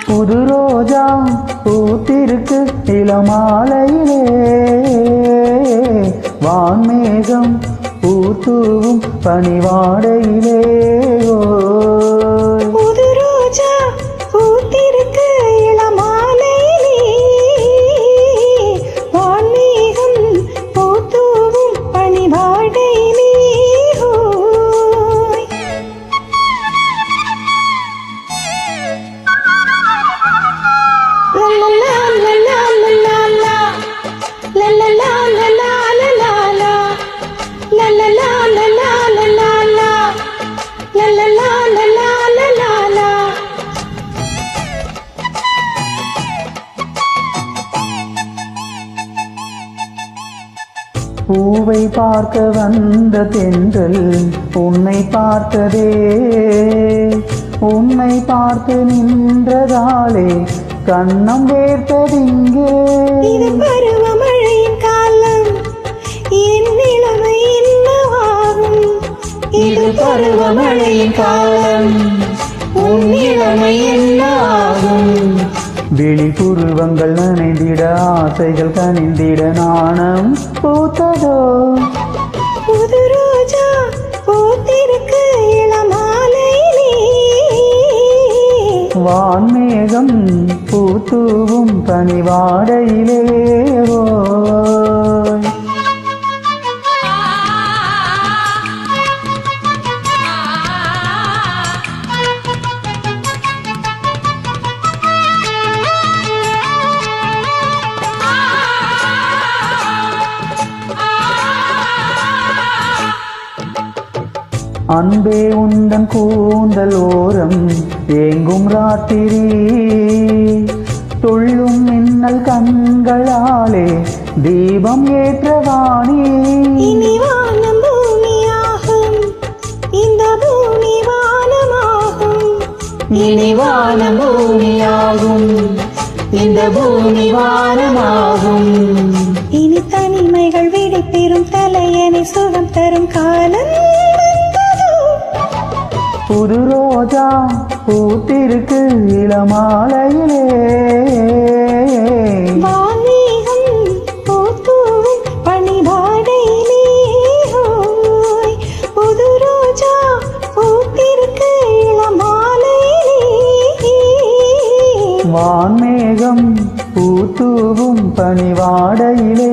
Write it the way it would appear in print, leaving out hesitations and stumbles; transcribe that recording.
புது ரோஜா பூத்திருக்கு இளமாலையிலே, வான்மேகம் பூத்தூவும் பனிவாடையிலே. புது ரோஜா பூத்திருக்கு இளமாலையிலே, வான்மேகம் பூத்தூவும் பனிவாடையிலே. பூவை பார்க்க வந்த தென்றல் உன்னை பார்த்ததே, உன்னை பார்த்து நின்றதாலே கண்ணம் வேர்த்ததிங்கே. இது பருவமழையின் காலம், என் நிலைமை என்னவாகும்? இது பருவமழையின் காலம், உன் நிலைமை என்னாகும்? வெளிப்புருவங்கள் நனைந்திட ஆசைகள் கனிந்திட நாணம் பூத்ததோ. புது ரோஜா பூத்திருக்கு இளமாலையிலே, வான்மேகம் பூத்தூவும் பனிவாடையிலே. அன்பே உந்தன் கூந்தல் ஓரம் ஏங்கும் ராத்திரி, துள்ளும் மின்னல் கண்களாலே தீபம் ஏற்றவாணி. இனி வானம் பூமியாகும், இந்த பூமி வானமாகும். இனி வானம் பூமியாகும், இந்த பூமி வானமாகும். இனி தனிமைகள் விடை பெறும், தலையணை சுகம் தரும் காலம். புது ரோஜா பூத்திருக்கு இளமாலையிலே, வான்மேகம் பூத்தூவும் பனிவாடையிலே. புது ரோஜா பூத்திருக்கு இளமாலையிலே, வான்மேகம் பூத்தூவும் பனிவாடையிலே.